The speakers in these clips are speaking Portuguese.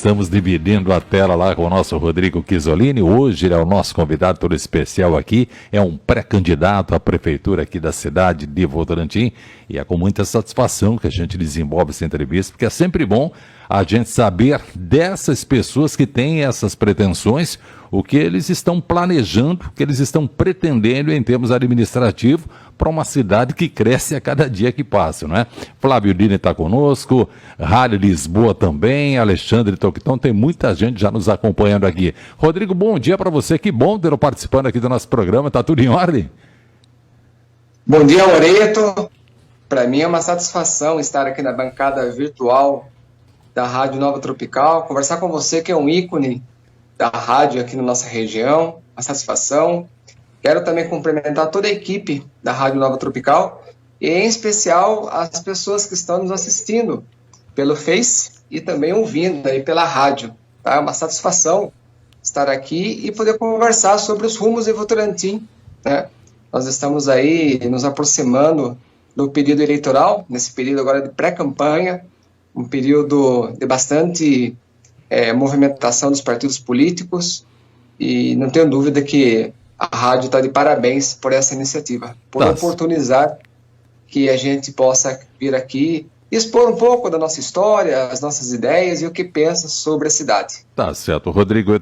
Estamos dividindo a tela lá com o nosso Rodrigo Chisolini. Hoje ele é o nosso convidado todo especial aqui. É um pré-candidato à prefeitura aqui da cidade de Votorantim. E é com muita satisfação que a gente desenvolve essa entrevista, porque é sempre bom a gente saber dessas pessoas que têm essas pretensões, o que eles estão planejando, o que eles estão pretendendo em termos administrativos para uma cidade que cresce a cada dia que passa, não é? Flávio Dini está conosco, Rádio Lisboa também, Alexandre Toquitão, tem muita gente já nos acompanhando aqui. Rodrigo, bom dia para você, que bom ter participando aqui do nosso programa, está tudo em ordem? Bom dia, Moreto. Para mim é uma satisfação estar aqui na bancada virtual da Rádio Nova Tropical, conversar com você que é um ícone da rádio aqui na nossa região, uma satisfação. Quero também cumprimentar toda a equipe da Rádio Nova Tropical e, em especial, as pessoas que estão nos assistindo pelo Face e também ouvindo aí pela rádio. Tá? É uma satisfação estar aqui e poder conversar sobre os rumos de Votorantim, né? Nós estamos aí nos aproximando do período eleitoral, nesse período agora de pré-campanha, um período de bastante movimentação dos partidos políticos, e não tenho dúvida que a rádio está de parabéns por essa iniciativa, por oportunizar que a gente possa vir aqui expor um pouco da nossa história, as nossas ideias e o que pensa sobre a cidade. Tá certo. Rodrigo, eu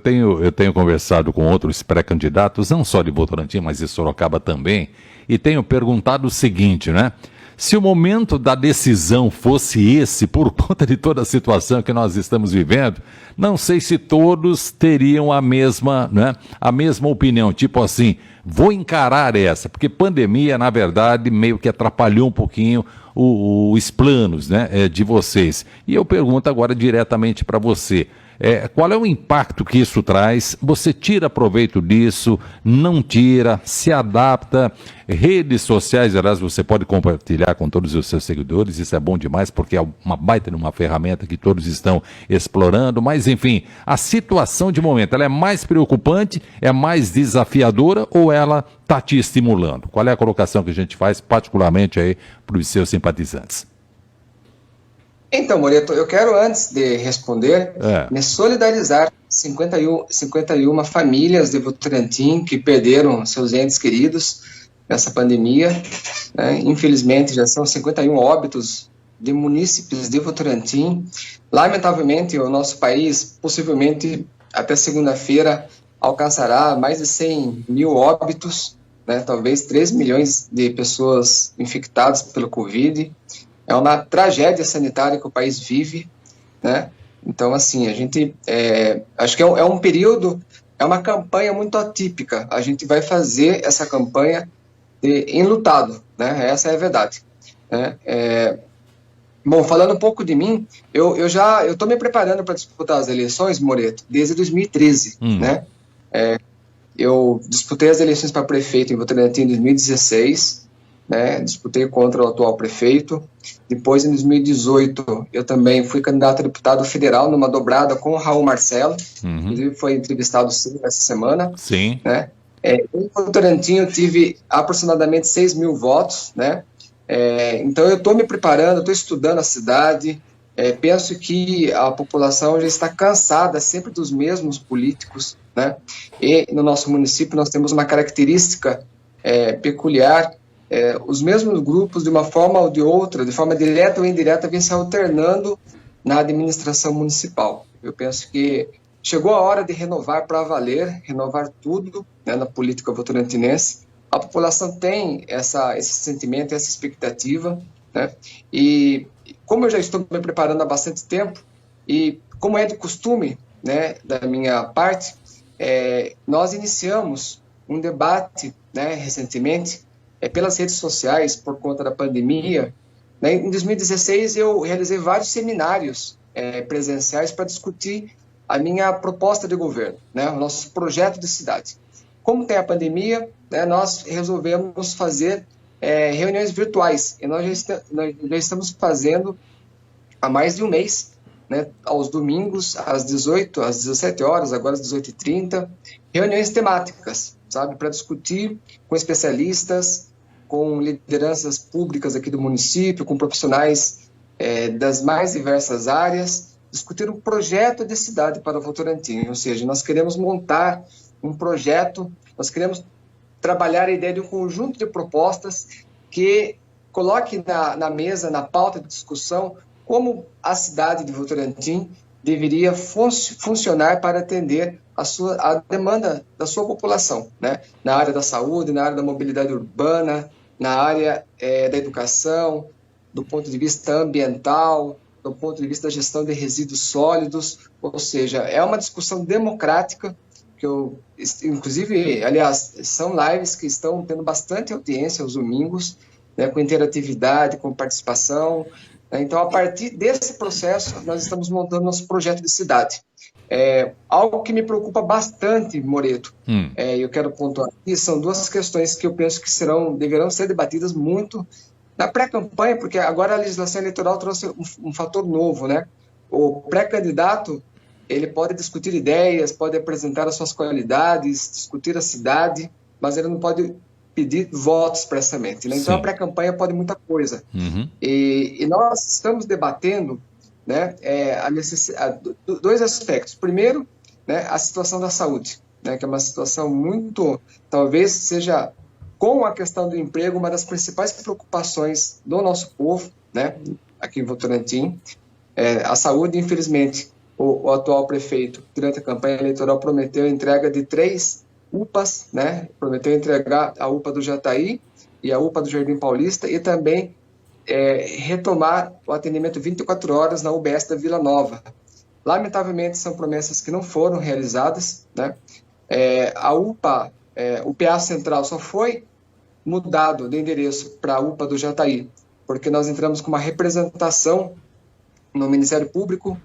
tenho conversado com outros pré-candidatos, não só de Votorantim, mas de Sorocaba também, e tenho perguntado o seguinte, né? Se o momento da decisão fosse esse, por conta de toda a situação que nós estamos vivendo, não sei se todos teriam a mesma, né, a mesma opinião, tipo assim, vou encarar essa, porque pandemia, na verdade, meio que atrapalhou um pouquinho os planos, né, de vocês. E eu pergunto agora diretamente para você. Qual é o impacto que isso traz? Você tira proveito disso, não tira, se adapta? Redes sociais, aliás, você pode compartilhar com todos os seus seguidores, isso é bom demais, porque é uma baita numa ferramenta que todos estão explorando, mas enfim, a situação de momento, ela é mais preocupante, é mais desafiadora ou ela está te estimulando? Qual é a colocação que a gente faz, particularmente aí para os seus simpatizantes? Então, Moreto, eu quero, antes de responder, me solidarizar 51 famílias de Votorantim que perderam seus entes queridos nessa pandemia, né? Infelizmente, já são 51 óbitos de munícipes de Votorantim. Lamentavelmente, o nosso país, possivelmente, até segunda-feira, alcançará mais de 100 mil óbitos, né? Talvez 3 milhões de pessoas infectadas pelo Covid. É uma tragédia sanitária que o país vive, né? Então, assim, a gente, acho que é um período, é uma campanha muito atípica. A gente vai fazer essa campanha enlutado, né? Essa é a verdade, né? Bom, falando um pouco de mim, eu estou me preparando para disputar as eleições, Moreto, desde 2013, né? Eu disputei as eleições para prefeito em Votorantim em 2016, né, disputei contra o atual prefeito. Depois, em 2018, eu também fui candidato a deputado federal numa dobrada com o Raul Marcelo, inclusive foi entrevistado sim essa semana. Sim. Né? Em Votorantim eu tive aproximadamente 6 mil votos, né? Então eu estou me preparando, estou estudando a cidade, penso que a população já está cansada sempre dos mesmos políticos, né? E no nosso município nós temos uma característica peculiar. Os mesmos grupos, de uma forma ou de outra, de forma direta ou indireta, vêm se alternando na administração municipal. Eu penso que chegou a hora de renovar para valer, renovar tudo, né, na política votorantinense. A população tem esse sentimento, essa expectativa, né? E como eu já estou me preparando há bastante tempo, e como é de costume, né, da minha parte, nós iniciamos um debate, né, recentemente, pelas redes sociais, por conta da pandemia, né? Em 2016 eu realizei vários seminários presenciais para discutir a minha proposta de governo, né? O nosso projeto de cidade. Como tem a pandemia, né, nós resolvemos fazer reuniões virtuais, e nós já estamos fazendo há mais de um mês, né, aos domingos, às 18, às 17 horas, agora às 18h30, reuniões temáticas, sabe, para discutir com especialistas, com lideranças públicas aqui do município, com profissionais das mais diversas áreas, discutir um projeto de cidade para Votorantim, ou seja, nós queremos montar um projeto, nós queremos trabalhar a ideia de um conjunto de propostas que coloque na mesa, na pauta de discussão, como a cidade de Votorantim deveria funcionar para atender a demanda da sua população, né? Na área da saúde, na área da mobilidade urbana, na área da educação, do ponto de vista ambiental, do ponto de vista da gestão de resíduos sólidos, ou seja, é uma discussão democrática, que eu, inclusive, aliás, são lives que estão tendo bastante audiência aos domingos, né, com interatividade, com participação. Então, a partir desse processo, nós estamos montando nosso projeto de cidade. Algo que me preocupa bastante, Moreto, eu quero pontuar aqui, são duas questões que eu penso que deverão ser debatidas muito na pré-campanha, porque agora a legislação eleitoral trouxe um fator novo, né? O pré-candidato, ele pode discutir ideias, pode apresentar as suas qualidades, discutir a cidade, mas ele não pode pedir votos expressamente, né? Então, a pré-campanha pode muita coisa. E nós estamos debatendo, né, dois aspectos. Primeiro, né, a situação da saúde, né, que é uma situação muito, talvez seja, com a questão do emprego, uma das principais preocupações do nosso povo, né, aqui em Votorantim. A saúde, infelizmente, o atual prefeito, durante a campanha eleitoral, prometeu a entrega de 3 UPAs, né, prometeu entregar a UPA do Jataí e a UPA do Jardim Paulista, e também retomar o atendimento 24 horas na UBS da Vila Nova. Lamentavelmente, são promessas que não foram realizadas, né? A UPA, o PA Central só foi mudado de endereço para a UPA do Jataí, porque nós entramos com uma representação no Ministério Público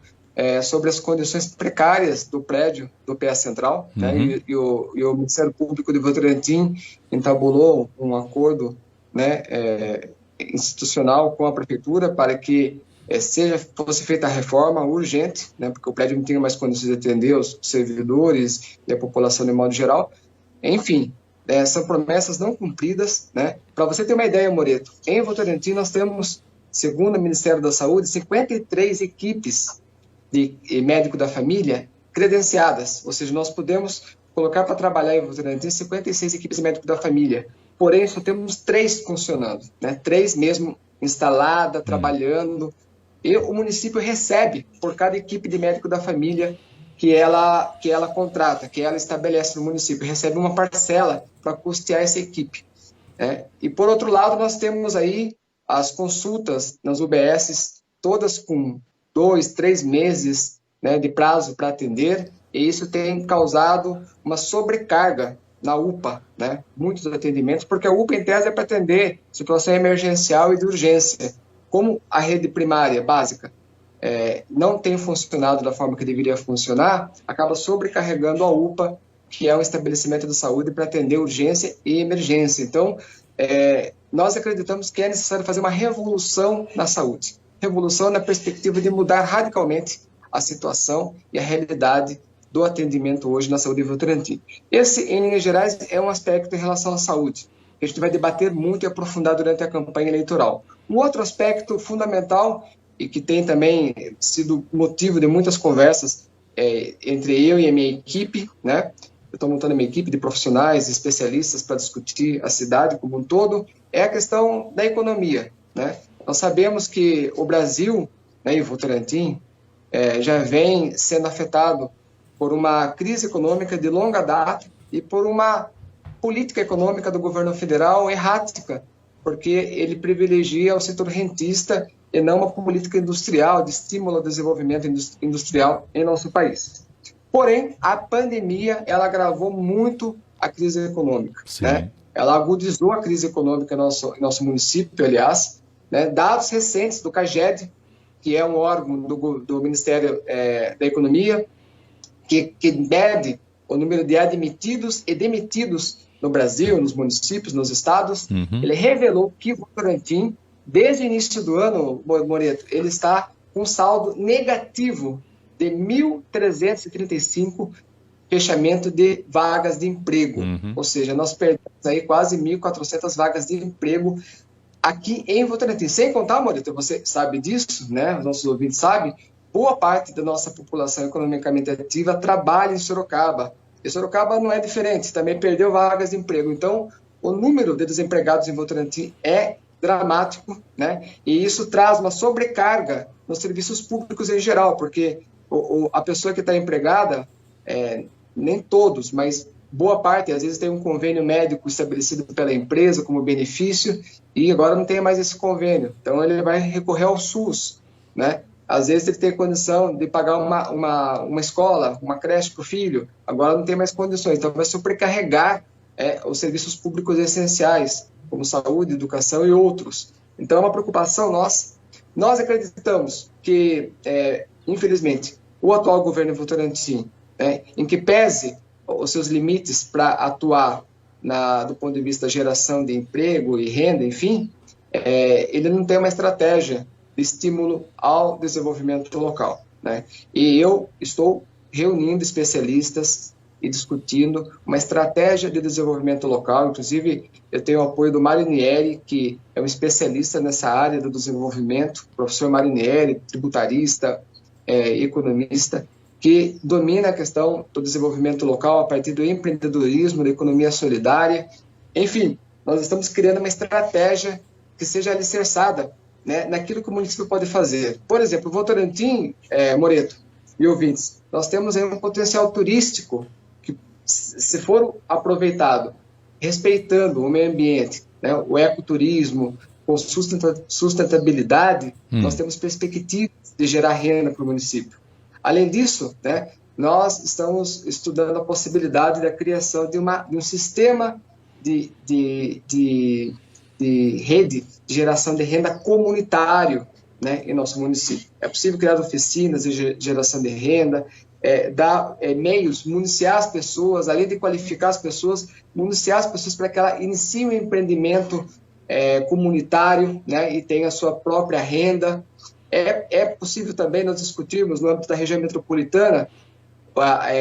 sobre as condições precárias do prédio do PA Central, né? E o Ministério Público de Votorantim entabulou um acordo, né, institucional com a prefeitura para que fosse feita a reforma urgente, né, porque o prédio não tinha mais condições de atender os servidores e a população de modo geral. Enfim, são promessas não cumpridas, né? Para você ter uma ideia, Moreto, em Votorantim nós temos, segundo o Ministério da Saúde, 53 equipes de médico da família credenciadas, ou seja, nós podemos colocar para trabalhar em Votorantim 56 equipes de médico da família, porém só temos 3 funcionando, né? 3 mesmo instalada, trabalhando, e o município recebe por cada equipe de médico da família que ela contrata, que ela estabelece no município, recebe uma parcela para custear essa equipe, né? E por outro lado, nós temos aí as consultas nas UBSs, todas com 2, 3 meses, né, de prazo para atender, e isso tem causado uma sobrecarga na UPA, né? Muitos atendimentos, porque a UPA, em tese, é para atender situação emergencial e de urgência. Como a rede primária básica não tem funcionado da forma que deveria funcionar, acaba sobrecarregando a UPA, que é um estabelecimento de saúde para atender urgência e emergência. Então, nós acreditamos que é necessário fazer uma revolução na saúde. Revolução na perspectiva de mudar radicalmente a situação e a realidade do atendimento hoje na saúde em Votorantim. Esse, em linhas gerais, é um aspecto em relação à saúde, que a gente vai debater muito e aprofundar durante a campanha eleitoral. Um outro aspecto fundamental, e que tem também sido motivo de muitas conversas entre eu e a minha equipe, né? Eu estou montando uma equipe de profissionais, especialistas para discutir a cidade como um todo, é a questão da economia, né? Nós sabemos que o Brasil, né, e Votorantim, já vem sendo afetado por uma crise econômica de longa data e por uma política econômica do governo federal errática, porque ele privilegia o setor rentista e não uma política industrial de estímulo ao desenvolvimento industrial em nosso país. Porém, a pandemia, ela agravou muito a crise econômica, né? Ela agudizou a crise econômica em nosso município, aliás, né? Dados recentes do CAGED, que é um órgão do Ministério da Economia, que mede o número de admitidos e demitidos no Brasil, nos municípios, nos estados, ele revelou que o Votorantim, desde o início do ano, Moreto, ele está com saldo negativo de 1.335 fechamento de vagas de emprego. Ou seja, nós perdemos aí quase 1.400 vagas de emprego aqui em Votorantim. Sem contar, Moreto, você sabe disso, né? Os nossos ouvintes sabem, boa parte da nossa população economicamente ativa trabalha em Sorocaba. E Sorocaba não é diferente, também perdeu vagas de emprego. Então, o número de desempregados em Votorantim é dramático, né? E isso traz uma sobrecarga nos serviços públicos em geral, porque a pessoa que está empregada, nem todos, mas boa parte, às vezes tem um convênio médico estabelecido pela empresa como benefício e agora não tem mais esse convênio. Então, ele vai recorrer ao SUS, né? Às vezes ele tem condição de pagar uma escola, uma creche para o filho, agora não tem mais condições. Então, vai sobrecarregar os serviços públicos essenciais, como saúde, educação e outros. Então, é uma preocupação nossa. Nós acreditamos que, infelizmente, o atual governo de Votorantim, em que pese os seus limites para atuar do ponto de vista da geração de emprego e renda, enfim, ele não tem uma estratégia de estímulo ao desenvolvimento local, né? E eu estou reunindo especialistas e discutindo uma estratégia de desenvolvimento local. Inclusive, eu tenho o apoio do Marinieri, que é um especialista nessa área do desenvolvimento, professor Marinieri, tributarista, economista, que domina a questão do desenvolvimento local a partir do empreendedorismo, da economia solidária. Enfim, nós estamos criando uma estratégia que seja alicerçada, né, naquilo que o município pode fazer. Por exemplo, Votorantim, Moreto e ouvintes, nós temos aí um potencial turístico que, se for aproveitado, respeitando o meio ambiente, né, o ecoturismo, com sustentabilidade, nós temos perspectivas de gerar renda para o município. Além disso, né, nós estamos estudando a possibilidade da criação de um sistema de rede de geração de renda comunitário, né, em nosso município. É possível criar oficinas de geração de renda, dar meios, municiar as pessoas, além de qualificar as pessoas, municiar as pessoas para que elas iniciem um empreendimento comunitário, né, e tenha a sua própria renda. É possível também nós discutirmos, no âmbito da região metropolitana,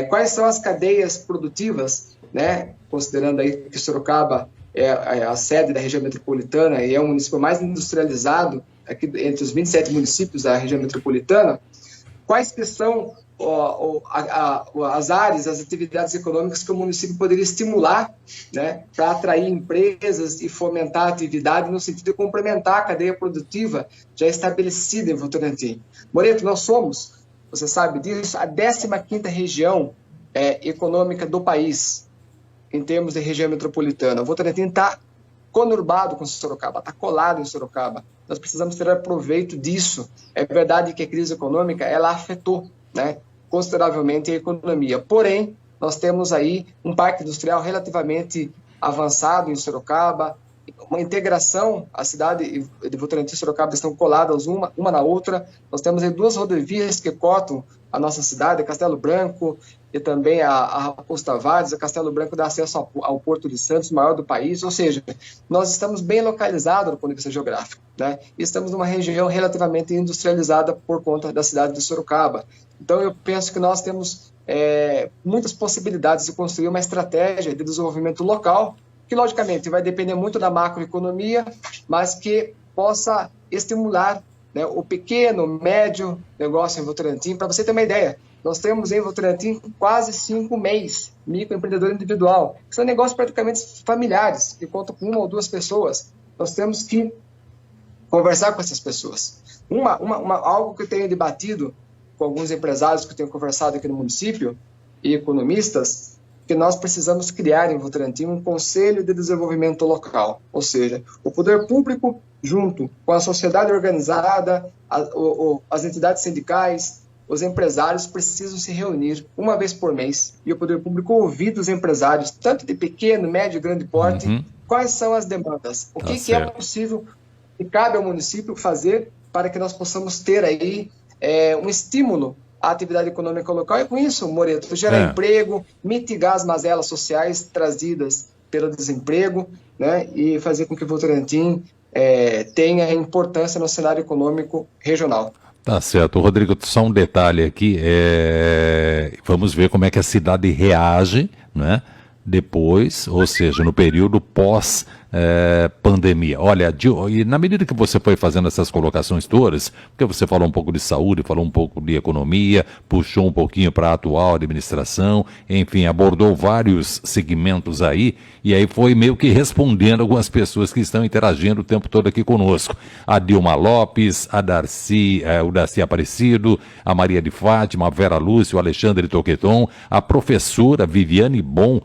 quais são as cadeias produtivas, né, considerando aí que Sorocaba é a sede da região metropolitana e é o município mais industrializado aqui entre os 27 municípios da região metropolitana, quais que são as áreas, as atividades econômicas que o município poderia estimular, né, para atrair empresas e fomentar a atividade no sentido de complementar a cadeia produtiva já estabelecida em Votorantim. Moreto, nós somos, você sabe disso, a 15ª região econômica do país, em termos de região metropolitana. O Votorantim está conurbado com Sorocaba, está colado em Sorocaba. Nós precisamos tirar proveito disso. É verdade que a crise econômica ela afetou, né, consideravelmente a economia. Porém, nós temos aí um parque industrial relativamente avançado em Sorocaba, uma integração, a cidade de Votorantim e Sorocaba estão coladas uma na outra. Nós temos aí 2 rodovias que cortam a nossa cidade, Castelo Branco e também a Raposo Tavares. A Castelo Branco dá acesso ao Porto de Santos, maior do país, ou seja, nós estamos bem localizados do ponto de vista geográfico, né? E estamos numa região relativamente industrializada por conta da cidade de Sorocaba. Então, eu penso que nós temos muitas possibilidades de construir uma estratégia de desenvolvimento local, que logicamente vai depender muito da macroeconomia, mas que possa estimular, né, o pequeno, médio negócio em Votorantim. Para você ter uma ideia, nós temos em Votorantim quase 5 MEIs, microempreendedor individual, que são negócios praticamente familiares, que contam com 1 ou 2 pessoas. Nós temos que conversar com essas pessoas. Algo que eu tenho debatido com alguns empresários que eu tenho conversado aqui no município e economistas, que nós precisamos criar em Votorantim um conselho de desenvolvimento local, ou seja, o poder público junto com a sociedade organizada, as entidades sindicais, os empresários precisam se reunir uma vez por mês e o poder público ouvir dos empresários, tanto de pequeno, médio e grande porte, quais são as demandas, o que é possível e cabe ao município fazer para que nós possamos ter aí um estímulo à atividade econômica local e com isso, Moreto, gerar emprego, mitigar as mazelas sociais trazidas pelo desemprego, né, e fazer com que Votorantim tenha importância no cenário econômico regional. Tá certo. Rodrigo, só um detalhe aqui, vamos ver como é que a cidade reage, né, depois, ou seja, no período pós pandemia. Olha, e na medida que você foi fazendo essas colocações todas, porque você falou um pouco de saúde, falou um pouco de economia, puxou um pouquinho para a atual administração, enfim, abordou vários segmentos aí, e aí foi meio que respondendo algumas pessoas que estão interagindo o tempo todo aqui conosco. A Dilma Lopes, a Darcy, o Darcy Aparecido, a Maria de Fátima, a Vera Lúcia, o Alexandre Toqueton, a professora Viviane Bom,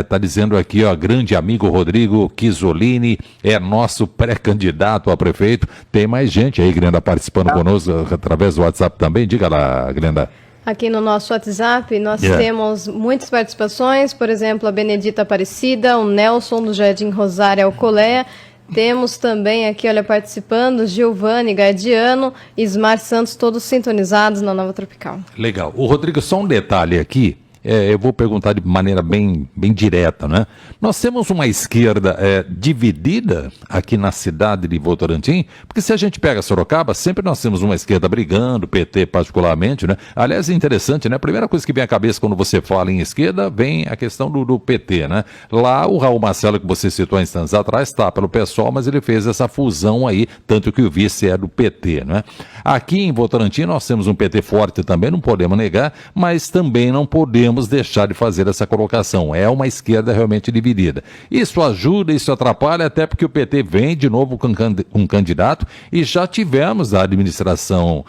tá dizendo aqui, ó, grande amigo Rodrigo Chisolini é nosso pré-candidato a prefeito. Tem mais gente aí, Glenda, participando conosco através do WhatsApp também. Diga lá, Glenda. Aqui no nosso WhatsApp nós temos muitas participações, por exemplo, a Benedita Aparecida, o Nelson do Jardim Rosário Alcolea. Temos também aqui, olha, participando, Giovanni Gardiano, Ismar Santos, todos sintonizados na Nova Tropical. Legal. O Rodrigo, só um detalhe aqui. Eu vou perguntar de maneira bem direta, né? Nós temos uma esquerda dividida aqui na cidade de Votorantim, porque se a gente pega Sorocaba, sempre nós temos uma esquerda brigando, PT particularmente, né? Aliás, é interessante, né? A primeira coisa que vem à cabeça quando você fala em esquerda, vem a questão do PT, né? Lá, o Raul Marcelo, que você citou há instantes atrás, está pelo PSOL, mas ele fez essa fusão aí, tanto que o vice é do PT, né? Aqui em Votorantim nós temos um PT forte também, não podemos negar, mas também não podemos deixar de fazer essa colocação. É uma esquerda realmente dividida. Isso ajuda, isso atrapalha, até porque o PT vem de novo com um candidato e já tivemos a administração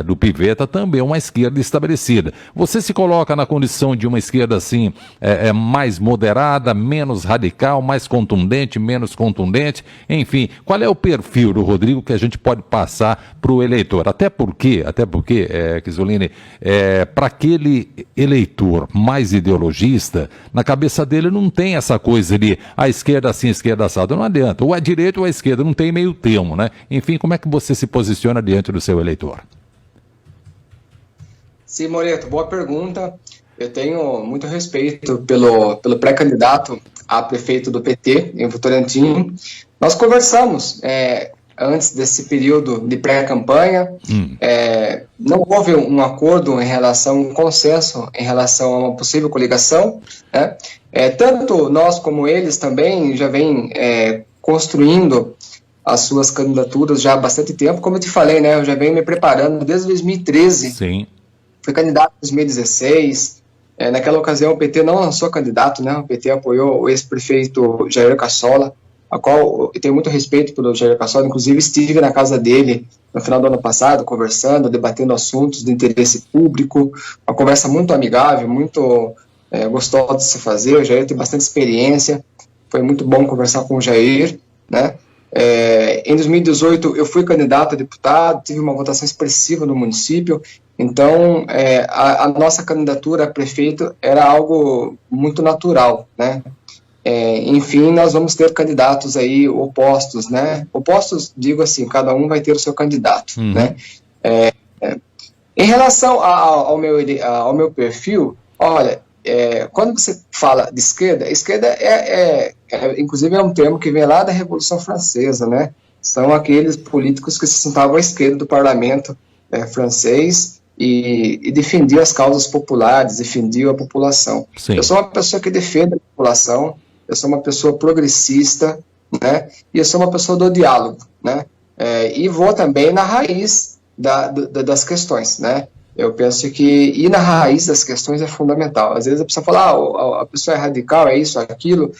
do Pivetta também uma esquerda estabelecida. Você se coloca na condição de uma esquerda assim, mais moderada, menos radical, mais contundente, menos contundente, enfim, qual é o perfil do Rodrigo que a gente pode passar para o eleitor? Até porque, Chisolini, para aquele eleitor mais ideologista, na cabeça dele não tem essa coisa de a esquerda assim, a esquerda assada, não adianta, ou a direita ou a esquerda, não tem meio termo, né? Enfim, como é que você se posiciona diante do seu eleitor? Sim, Moreto, boa pergunta. Eu tenho muito respeito pelo pré-candidato a prefeito do PT em Votorantim. Nós conversamos antes desse período de pré-campanha, não houve um acordo em relação, um consenso em relação a uma possível coligação, né? Tanto nós como eles também já vêm construindo as suas candidaturas já há bastante tempo, como eu te falei, né? Eu já venho me preparando desde 2013. Sim. Fui candidato em 2016, naquela ocasião o PT não lançou candidato, né? O PT apoiou o ex-prefeito Jair Cassola, a qual eu tenho muito respeito pelo Jair Cassola, inclusive estive na casa dele no final do ano passado, conversando, debatendo assuntos de interesse público, uma conversa muito amigável, muito gostosa de se fazer. O Jair tem bastante experiência, foi muito bom conversar com o Jair, né? Em 2018 eu fui candidato a deputado, tive uma votação expressiva no município, então a nossa candidatura a prefeito era algo muito natural, né? Enfim, nós vamos ter candidatos aí opostos, né? Opostos, digo assim, cada um vai ter o seu candidato, né? Em relação ao meu perfil, olha, quando você fala de esquerda, esquerda inclusive é um termo que vem lá da Revolução Francesa, né? São aqueles políticos que se sentavam à esquerda do parlamento francês e defendiam as causas populares, defendiam a população. Sim. Eu sou uma pessoa que defende a população, eu sou uma pessoa progressista, né? E eu sou uma pessoa do diálogo, né? E vou também na raiz das questões, né? Eu penso que ir na raiz das questões é fundamental. Às vezes a pessoa fala, a pessoa é radical, é isso, aquilo.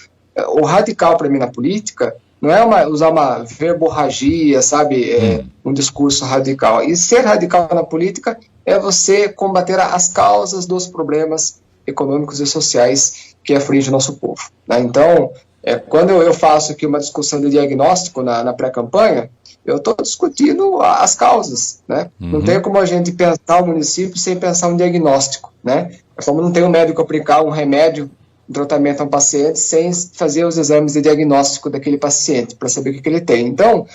O radical para mim na política não é usar uma verborragia, sabe, um discurso radical. E ser radical na política é você combater as causas dos problemas econômicos e sociais que afligem o nosso povo, né? Então, quando eu faço aqui uma discussão de diagnóstico na pré-campanha, eu estou discutindo as causas, né? Não tem como a gente pensar o município sem pensar um diagnóstico, né? É como não tem um médico aplicar um remédio, um tratamento a um paciente sem fazer os exames de diagnóstico daquele paciente, para saber o que ele tem. Então,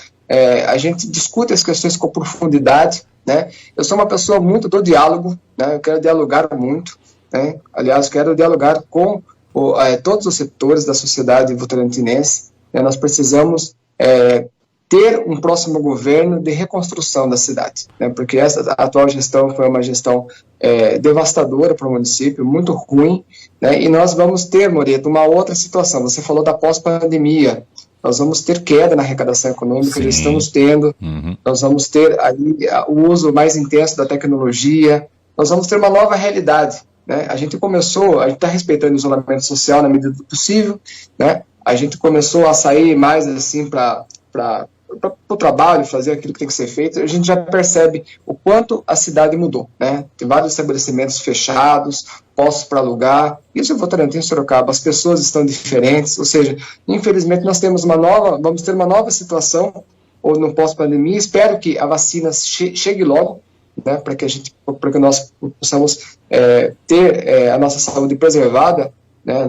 a gente discute as questões com profundidade, né? Eu sou uma pessoa muito do diálogo, né? Eu quero dialogar muito, né? Aliás, quero dialogar com todos os setores da sociedade votorantinense, né? Nós precisamos ter um próximo governo de reconstrução da cidade, né? Porque essa atual gestão foi uma gestão devastadora para o município, muito ruim, né? E nós vamos ter, Moreto, uma outra situação. Você falou da pós-pandemia. nós vamos ter queda na arrecadação econômica, já Sim. estamos tendo, Uhum. nós vamos ter aí o uso mais intenso da tecnologia, nós vamos ter uma nova realidade, né? A gente está respeitando o isolamento social na medida do possível, né? A gente começou a sair mais assim para o trabalho, fazer aquilo que tem que ser feito. A gente já percebe o quanto a cidade mudou, né? Tem vários estabelecimentos fechados, postos para alugar. Isso em Votorantim, em Sorocaba, as pessoas estão diferentes, ou seja, infelizmente nós vamos ter uma nova situação ou no pós-pandemia. Espero que a vacina chegue logo, né, para que nós possamos ter a nossa saúde preservada, né,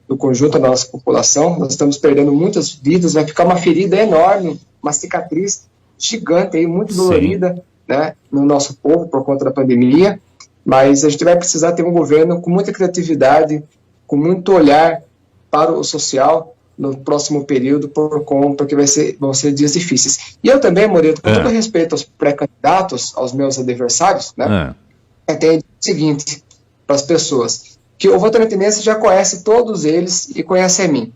do conjunto da nossa população. Nós estamos perdendo muitas vidas, vai ficar uma ferida enorme, uma cicatriz gigante, aí, muito dolorida, né, no nosso povo por conta da pandemia, mas a gente vai precisar ter um governo com muita criatividade, com muito olhar para o social no próximo período, porque vão ser dias difíceis. E eu também, Moreto, com todo respeito aos pré-candidatos, aos meus adversários, né, eu tenho o seguinte para as pessoas, que o votorantinense já conhece todos eles e conhece a mim,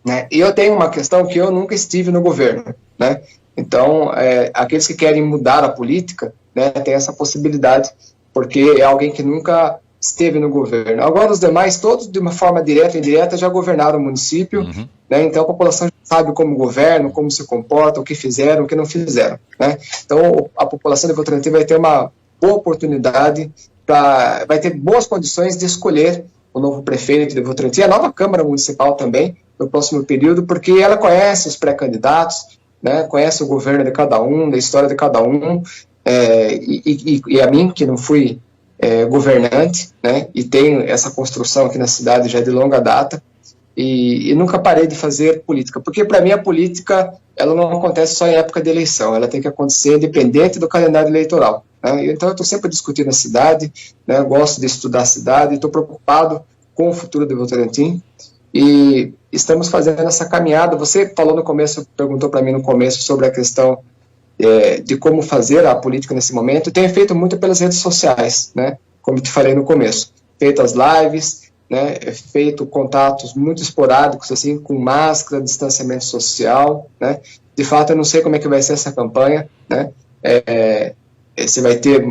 né? E eu tenho uma questão que eu nunca estive no governo, né? Então, aqueles que querem mudar a política, né, tem essa possibilidade, porque é alguém que nunca esteve no governo. Agora, os demais, todos de uma forma direta ou indireta, já governaram o município, né? Então a população sabe como governa, como se comporta, o que fizeram, o que não fizeram, né? Então, a população de Votorantim vai ter uma boa oportunidade, vai ter boas condições de escolher o novo prefeito de Votorantim, a nova Câmara Municipal também, no próximo período, porque ela conhece os pré-candidatos, né, conhece o governo de cada um, da história de cada um, e a mim, que não fui governante, né, e tenho essa construção aqui na cidade já de longa data, e nunca parei de fazer política, porque para mim a política, ela não acontece só em época de eleição, ela tem que acontecer independente do calendário eleitoral, né? Então eu estou sempre discutindo a cidade, né, eu gosto de estudar a cidade, estou preocupado com o futuro de Votorantim, e estamos fazendo essa caminhada. Você falou no começo, perguntou para mim no começo sobre a questão de como fazer a política nesse momento. Eu tenho feito muito pelas redes sociais, né, como te falei no começo, feito as lives, né, feito contatos muito esporádicos, assim, com máscara, distanciamento social, né. De fato, eu não sei como é que vai ser essa campanha, né, se vai ter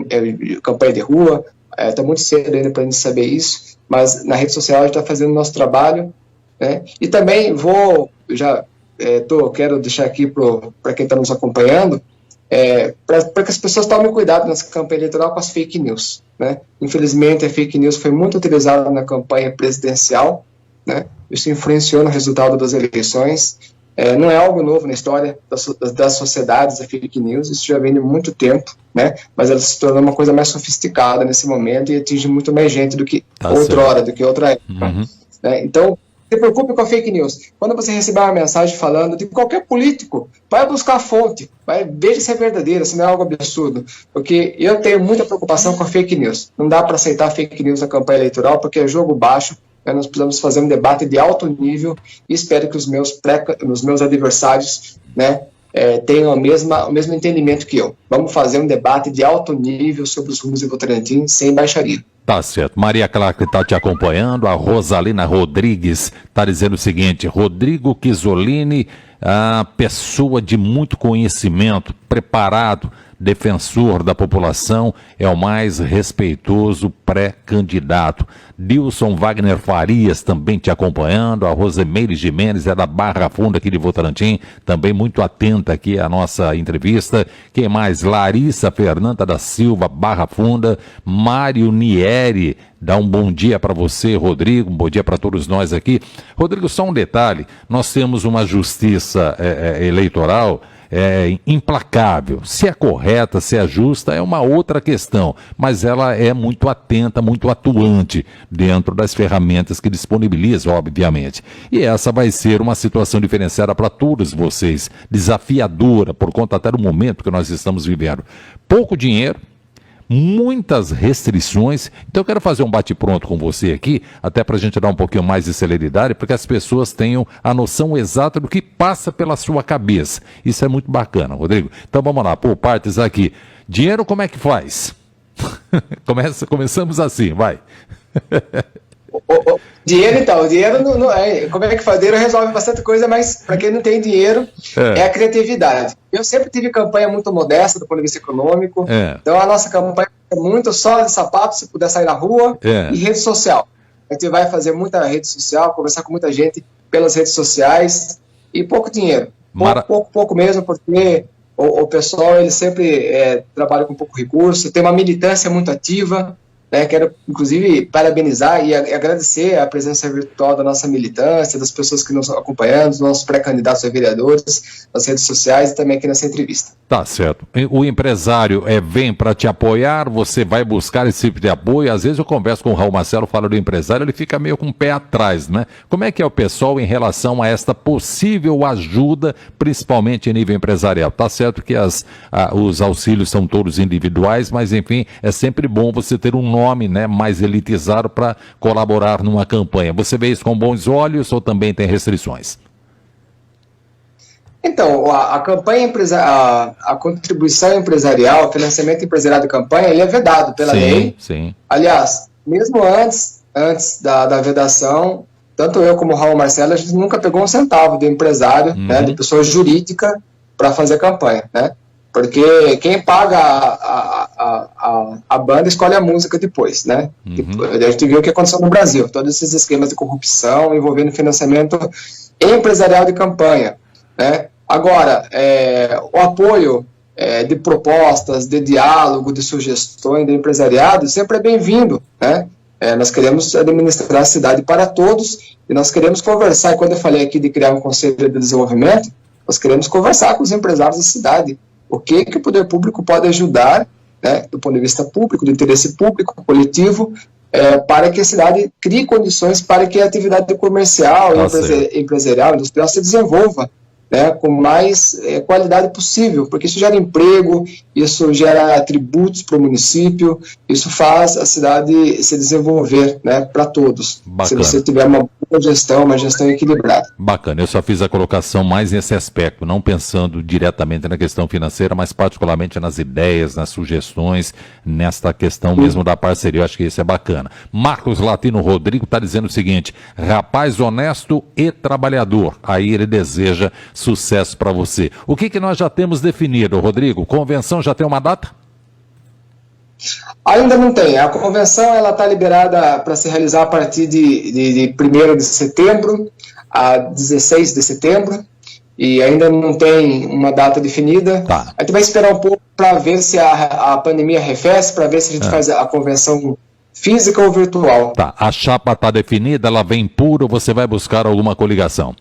campanha de rua, está muito cedo ainda para a gente saber isso, mas na rede social a gente está fazendo o nosso trabalho, né, e também quero deixar aqui para quem está nos acompanhando, para que as pessoas tomem cuidado nessa campanha eleitoral com as fake news, né? Infelizmente, a fake news foi muito utilizada na campanha presidencial, né? Isso influenciou no resultado das eleições. Não é algo novo na história das sociedades, a fake news, isso já vem de muito tempo, né? Mas ela se tornou uma coisa mais sofisticada nesse momento e atinge muito mais gente do que outra época. Né? Então, se preocupe com a fake news. Quando você receber uma mensagem falando de qualquer político, vai buscar a fonte, veja se é verdadeira, se não é algo absurdo, porque eu tenho muita preocupação com a fake news. Não dá para aceitar fake news na campanha eleitoral, porque é jogo baixo, né? Nós precisamos fazer um debate de alto nível e espero que os meus adversários, né, tenham o mesmo entendimento que eu. Vamos fazer um debate de alto nível sobre os rumos de Votorantim, sem baixaria. Tá certo. Maria Clark está te acompanhando. A Rosalina Rodrigues está dizendo o seguinte: Rodrigo Chisolini, a pessoa de muito conhecimento, preparado, defensor da população, é o mais respeitoso pré-candidato. Dilson Wagner Farias também te acompanhando. A Rosemeire Jimenez é da Barra Funda aqui de Votorantim, também muito atenta aqui à nossa entrevista. Quem mais? Larissa Fernanda da Silva, Barra Funda. Mário Nieri, dá um bom dia para você, Rodrigo, um bom dia para todos nós aqui. Rodrigo, só um detalhe, nós temos uma justiça eleitoral implacável. Se é correta, se é justa, é uma outra questão, mas ela é muito atenta, muito atuante dentro das ferramentas que disponibiliza, obviamente. E essa vai ser uma situação diferenciada para todos vocês, desafiadora por conta até do momento que nós estamos vivendo. Pouco dinheiro, muitas restrições. Então eu quero fazer um bate-pronto com você aqui, até para a gente dar um pouquinho mais de celeridade, para que as pessoas tenham a noção exata do que passa pela sua cabeça. Isso é muito bacana, Rodrigo. Então vamos lá, por partes aqui. Dinheiro, como é que faz? Começamos assim, vai. Dinheiro, então, o dinheiro como é que faz? Dinheiro resolve bastante coisa, mas para quem não tem dinheiro, é a criatividade. Eu sempre tive campanha muito modesta do ponto de vista econômico, então a nossa campanha é muito só de sapato, se puder sair na rua, e rede social. A gente vai fazer muita rede social, conversar com muita gente pelas redes sociais, e pouco dinheiro. Pouco mesmo, porque o pessoal ele sempre trabalha com pouco recurso, tem uma militância muito ativa, né? Quero, inclusive, parabenizar e agradecer a presença virtual da nossa militância, das pessoas que nos acompanham, dos nossos pré-candidatos a vereadores, nas redes sociais e também aqui nessa entrevista. Tá certo. O empresário vem para te apoiar, você vai buscar esse tipo de apoio. Às vezes eu converso com o Raul Marcelo, falo do empresário, ele fica meio com o pé atrás, né? Como é que é o pessoal em relação a esta possível ajuda, principalmente em nível empresarial? Tá certo que os auxílios são todos individuais, mas enfim, é sempre bom você ter um nome, né, mais elitizado para colaborar numa campanha. Você vê isso com bons olhos ou também tem restrições? Então, a campanha a contribuição empresarial, o financiamento empresarial de campanha, ele é vedado pela lei. Sim. Aliás, mesmo antes da vedação, tanto eu como o Raul Marcelo, a gente nunca pegou um centavo de empresário, né, de pessoa jurídica, para fazer campanha, né? Porque quem paga a banda escolhe a música depois, né? A gente viu o que aconteceu no Brasil, todos esses esquemas de corrupção envolvendo financiamento empresarial de campanha, né? Agora, o apoio de propostas, de diálogo, de sugestões do empresariado sempre é bem-vindo, né? Nós queremos administrar a cidade para todos e nós queremos conversar, e quando eu falei aqui de criar um conselho de desenvolvimento, nós queremos conversar com os empresários da cidade. O que o poder público pode ajudar, né, do ponto de vista público, do interesse público, coletivo, para que a cidade crie condições para que a atividade comercial, empresarial, industrial se desenvolva, né, com mais qualidade possível, porque isso gera emprego, isso gera tributos para o município, isso faz a cidade se desenvolver, né, para todos. Bacana. Se você tiver uma boa gestão, uma gestão equilibrada. Bacana, eu só fiz a colocação mais nesse aspecto, não pensando diretamente na questão financeira, mas particularmente nas ideias, nas sugestões, nesta questão mesmo da parceria. Eu acho que isso é bacana. Marcos Latino Rodrigo está dizendo o seguinte: rapaz honesto e trabalhador. Aí ele deseja sucesso para você. O que nós já temos definido, Rodrigo? Convenção já tem uma data? Ainda não tem. A convenção está liberada para se realizar a partir de 1º de setembro a 16 de setembro e ainda não tem uma data definida. Tá. A gente vai esperar um pouco para ver se a pandemia arrefece, para ver se a gente faz a convenção física ou virtual. Tá. A chapa está definida, ela vem pura ou você vai buscar alguma coligação?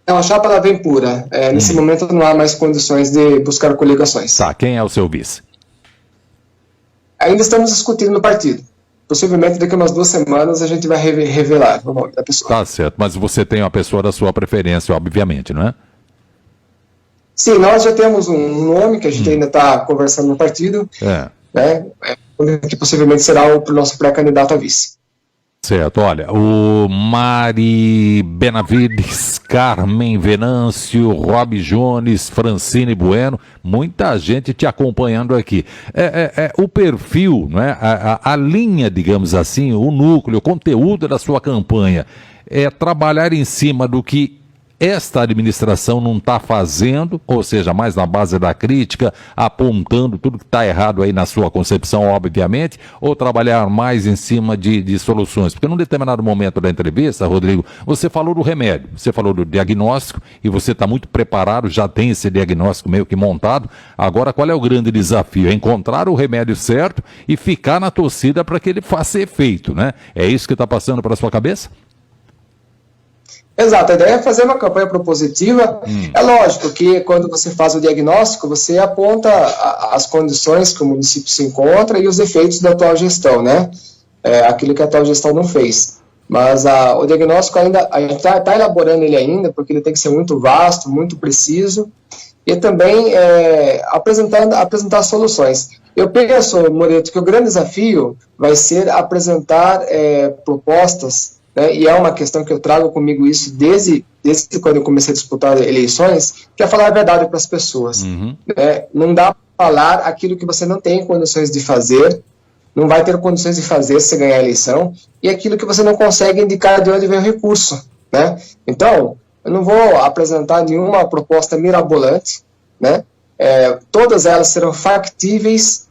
Não, a chapa ela vem pura. Nesse momento não há mais condições de buscar coligações. Tá. Quem é o seu vice? Ainda estamos discutindo no partido. Possivelmente daqui a umas 2 semanas a gente vai revelar o nome da pessoa. Tá certo, mas você tem uma pessoa da sua preferência, obviamente, não é? Sim, nós já temos um nome que a gente ainda está conversando no partido, né, que possivelmente será o nosso pré-candidato a vice. Certo, olha, o Mari Benavides, Carmen Venâncio, Rob Jones, Francine Bueno, muita gente te acompanhando aqui. O perfil, né, a linha, digamos assim, o núcleo, o conteúdo da sua campanha é trabalhar em cima do que esta administração não está fazendo, ou seja, mais na base da crítica, apontando tudo que está errado aí na sua concepção, obviamente, ou trabalhar mais em cima de soluções? Porque num determinado momento da entrevista, Rodrigo, você falou do remédio, você falou do diagnóstico, e você está muito preparado, já tem esse diagnóstico meio que montado. Agora, qual é o grande desafio? É encontrar o remédio certo e ficar na torcida para que ele faça efeito, né? É isso que está passando pela sua cabeça? Exato, a ideia é fazer uma campanha propositiva. É lógico que quando você faz o diagnóstico, você aponta as condições que o município se encontra e os efeitos da atual gestão, né? Aquilo que a atual gestão não fez. Mas o diagnóstico ainda, a gente está elaborando ele ainda, porque ele tem que ser muito vasto, muito preciso, e também apresentar soluções. Eu penso, Moreto, que o grande desafio vai ser apresentar propostas, né, e é uma questão que eu trago comigo isso desde quando eu comecei a disputar eleições, que é falar a verdade para as pessoas. Não dá para falar aquilo que você não tem condições de fazer, não vai ter condições de fazer se ganhar a eleição, e aquilo que você não consegue indicar de onde vem o recurso, né? Então, eu não vou apresentar nenhuma proposta mirabolante, né? Todas elas serão factíveis,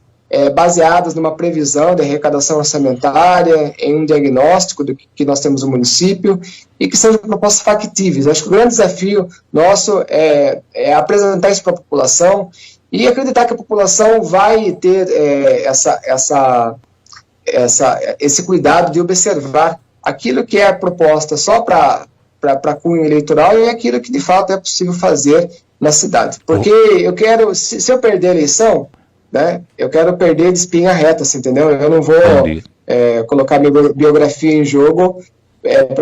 baseadas numa previsão de arrecadação orçamentária, em um diagnóstico do que nós temos no município, e que sejam propostas factíveis. Acho que o grande desafio nosso é apresentar isso para a população e acreditar que a população vai ter esse cuidado de observar aquilo que é proposta só para cunho eleitoral e aquilo que de fato é possível fazer na cidade. Porque eu quero, se eu perder a eleição, né, eu quero perder de espinha reta, assim, entendeu? Eu não vou colocar minha biografia em jogo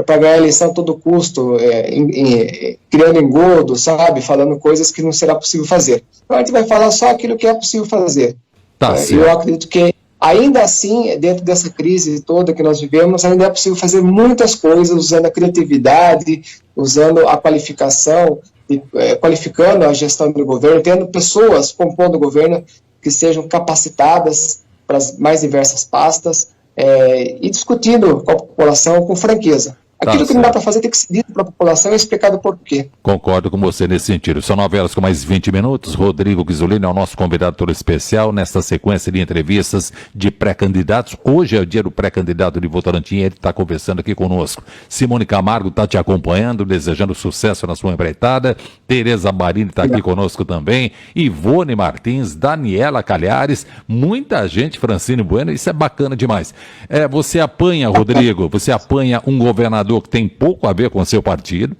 para ganhar a eleição a todo custo, criando engodo, sabe? Falando coisas que não será possível fazer. Então a gente vai falar só aquilo que é possível fazer. Eu acredito que ainda assim, dentro dessa crise toda que nós vivemos, ainda é possível fazer muitas coisas usando a criatividade, usando a qualificação, qualificando a gestão do governo, tendo pessoas compondo o governo que sejam capacitadas para as mais diversas pastas e discutindo com a população com franqueza. Aquilo que não dá para fazer tem que ser dito para a população e explicado por quê. Concordo com você nesse sentido. São 9 horas com mais 20 minutos. Rodrigo Ghisolini é o nosso convidado todo especial nesta sequência de entrevistas de pré-candidatos. Hoje é o dia do pré-candidato de Votorantim, ele está conversando aqui conosco. Simone Camargo está te acompanhando, desejando sucesso na sua empreitada. Tereza Marini está aqui conosco também. Ivone Martins, Daniela Calhares, muita gente, Francine Bueno, isso é bacana demais. Você apanha, Rodrigo, você apanha um governador que tem pouco a ver com o seu partido,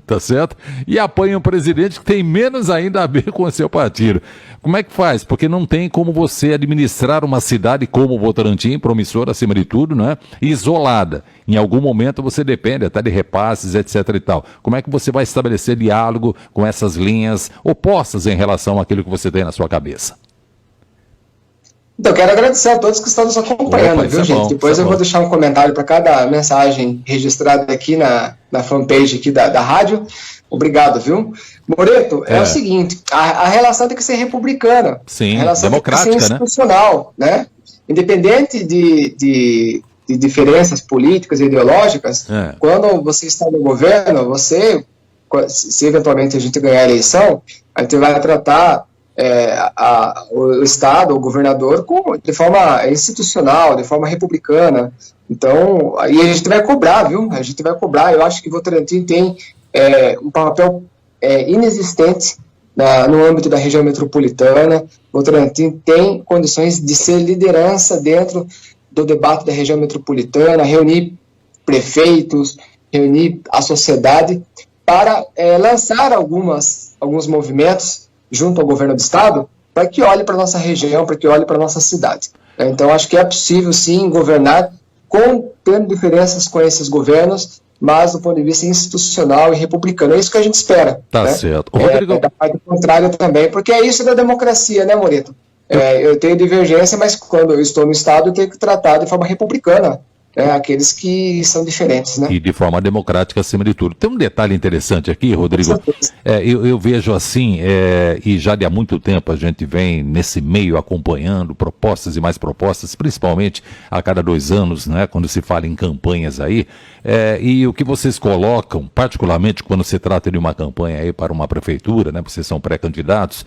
tá certo? E apanha um presidente que tem menos ainda a ver com o seu partido. Como é que faz? Porque não tem como você administrar uma cidade como Votorantim, promissora acima de tudo, né? Isolada. Em algum momento você depende até de repasses, etc e tal. Como é que você vai estabelecer diálogo com essas linhas opostas em relação àquilo que você tem na sua cabeça? Então, quero agradecer a todos que estão nos acompanhando, viu, gente? Depois eu vou deixar um comentário para cada mensagem registrada aqui na fanpage aqui da rádio. Obrigado, viu? Moreto, é o seguinte, a relação tem que ser republicana. Sim, a relação democrática, tem que ser institucional, né? Independente de diferenças políticas e ideológicas, quando você está no governo, se eventualmente a gente ganhar a eleição, a gente vai tratar o Estado, o governador, de forma institucional, de forma republicana. Então, e a gente vai cobrar, viu? A gente vai cobrar. Eu acho que Votorantim tem um papel inexistente no âmbito da região metropolitana. Votorantim tem condições de ser liderança dentro do debate da região metropolitana, reunir prefeitos, reunir a sociedade para lançar alguns movimentos junto ao governo do estado, para que olhe para a nossa região, para que olhe para a nossa cidade. Então, acho que é possível, sim, governar tendo diferenças com esses governos, mas do ponto de vista institucional e republicano. É isso que a gente espera. Tá certo. Rodrigo... da parte contrária também, porque é isso da democracia, né, Moreto? Eu tenho divergência, mas quando eu estou no estado, eu tenho que tratar de forma republicana. Aqueles que são diferentes, né? E de forma democrática acima de tudo. Tem um detalhe interessante aqui, Rodrigo. Eu vejo assim, e já de há muito tempo a gente vem nesse meio acompanhando propostas e mais propostas, principalmente a cada 2 anos, né? Quando se fala em campanhas aí. E o que vocês colocam, particularmente quando se trata de uma campanha aí para uma prefeitura, né? Vocês são pré-candidatos.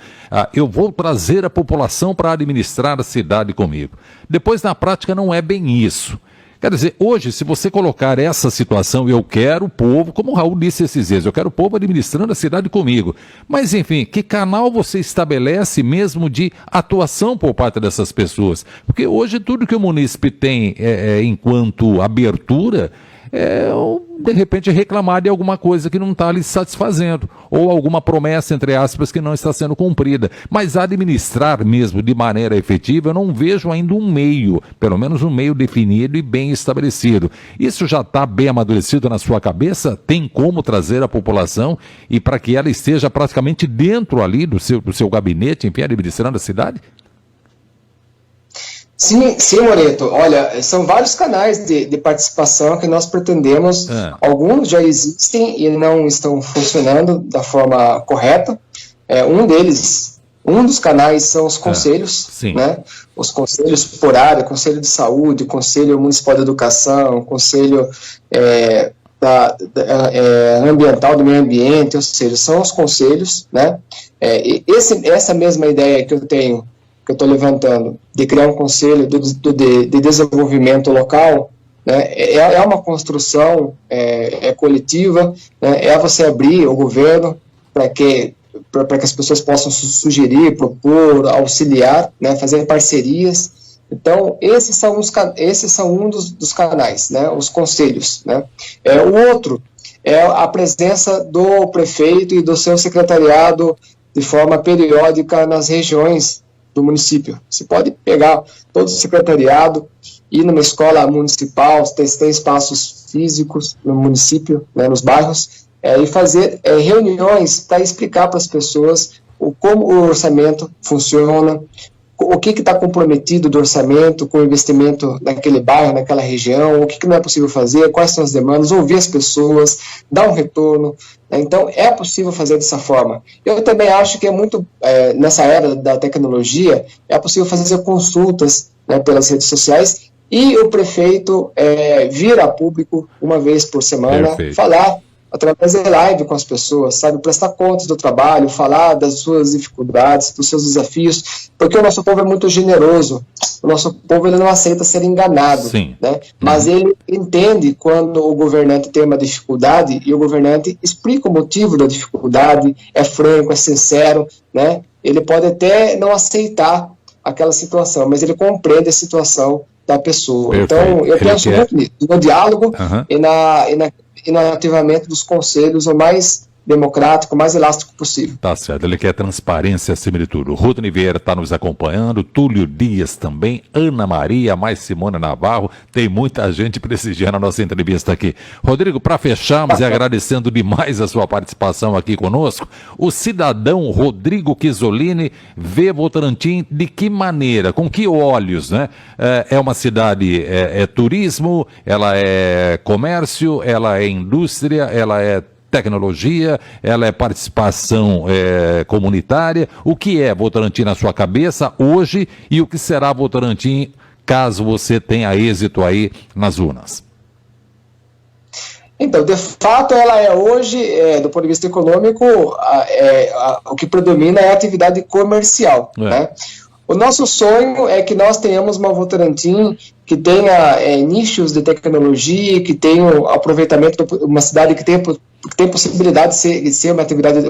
Eu vou trazer a população para administrar a cidade comigo. Depois, na prática, não é bem isso. Quer dizer, hoje, se você colocar essa situação, eu quero o povo, como o Raul disse esses dias, eu quero o povo administrando a cidade comigo. Mas, enfim, que canal você estabelece mesmo de atuação por parte dessas pessoas? Porque hoje tudo que o munícipe tem enquanto abertura de repente reclamar de alguma coisa que não está lhe satisfazendo, ou alguma promessa, entre aspas, que não está sendo cumprida. Mas administrar mesmo de maneira efetiva, eu não vejo ainda um meio, pelo menos um meio definido e bem estabelecido. Isso já está bem amadurecido na sua cabeça? Tem como trazer a população e para que ela esteja praticamente dentro ali do seu gabinete, enfim, administrando a cidade? Sim, Moreto. Olha, são vários canais de participação que nós pretendemos. Alguns já existem e não estão funcionando da forma correta. Um deles, Um dos canais são os conselhos, né? Os conselhos por área, Conselho de Saúde, Conselho Municipal de Educação, Conselho Ambiental do Meio Ambiente, ou seja, são os conselhos, né? Essa mesma ideia que eu tenho, que eu estou levantando, de criar um conselho de desenvolvimento local, né? É uma construção coletiva, né? É você abrir o governo para que as pessoas possam sugerir, propor, auxiliar, né, fazer parcerias. Então, esses são um dos canais, né, os conselhos. Né. O outro é a presença do prefeito e do seu secretariado de forma periódica nas regiões do município. Você pode pegar todo o secretariado, ir numa escola municipal, tem espaços físicos no município, né, nos bairros, e fazer reuniões para explicar para as pessoas como o orçamento funciona, o que está comprometido do orçamento com o investimento naquele bairro, naquela região, o que não é possível fazer, quais são as demandas, ouvir as pessoas, dar um retorno. Né? Então, é possível fazer dessa forma. Eu também acho que é muito, nessa era da tecnologia, é possível fazer consultas, né, pelas redes sociais, e o prefeito vir a público uma vez por semana, falar através de live com as pessoas, sabe, prestar contas do trabalho, falar das suas dificuldades, dos seus desafios, porque o nosso povo é muito generoso, o nosso povo ele não aceita ser enganado, né? Mas ele entende quando o governante tem uma dificuldade e o governante explica o motivo da dificuldade, é franco, é sincero, né? Ele pode até não aceitar aquela situação, mas ele compreende a situação da pessoa. Perfeito. Então, eu penso muito nisso, no diálogo e no ativamento dos conselhos o mais democrático, o mais elástico possível. Tá certo, ele quer transparência acima de tudo. Rodney Vieira está nos acompanhando, Túlio Dias também, Ana Maria, mais Simone Navarro, tem muita gente prestigiando a nossa entrevista aqui. Rodrigo, para fecharmos e agradecendo demais a sua participação aqui conosco, o cidadão Rodrigo Chisolini vê Votorantim de que maneira, com que olhos, né? É uma cidade, turismo, ela é comércio, ela é indústria, ela é tecnologia, ela é participação comunitária. O que é Votorantim na sua cabeça hoje e o que será Votorantim caso você tenha êxito aí nas urnas? Então, de fato, ela é hoje, do ponto de vista econômico, o que predomina é a atividade comercial, né? O nosso sonho é que nós tenhamos uma Votorantim que tenha nichos de tecnologia, que tenha um aproveitamento, uma cidade que tem possibilidade de ser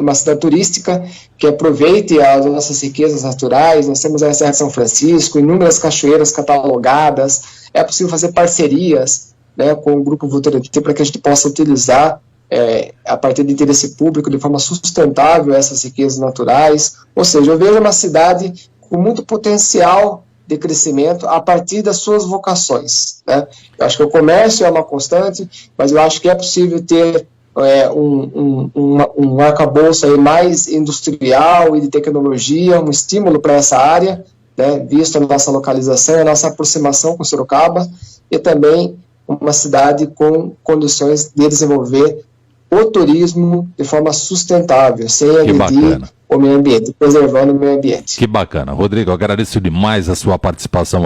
uma cidade turística, que aproveite as nossas riquezas naturais. Nós temos a Serra de São Francisco, inúmeras cachoeiras catalogadas, é possível fazer parcerias, né, com o Grupo Votorantim para que a gente possa utilizar a partir do interesse público de forma sustentável essas riquezas naturais. Ou seja, eu vejo uma cidade com muito potencial de crescimento a partir das suas vocações, né? Eu acho que o comércio é uma constante, mas eu acho que é possível ter um arcabouço aí mais industrial e de tecnologia, um estímulo para essa área, né, visto a nossa localização, a nossa aproximação com Sorocaba, e também uma cidade com condições de desenvolver o turismo de forma sustentável, sem agredir o meio ambiente, preservando o meio ambiente. Que bacana. Rodrigo, agradeço demais a sua participação.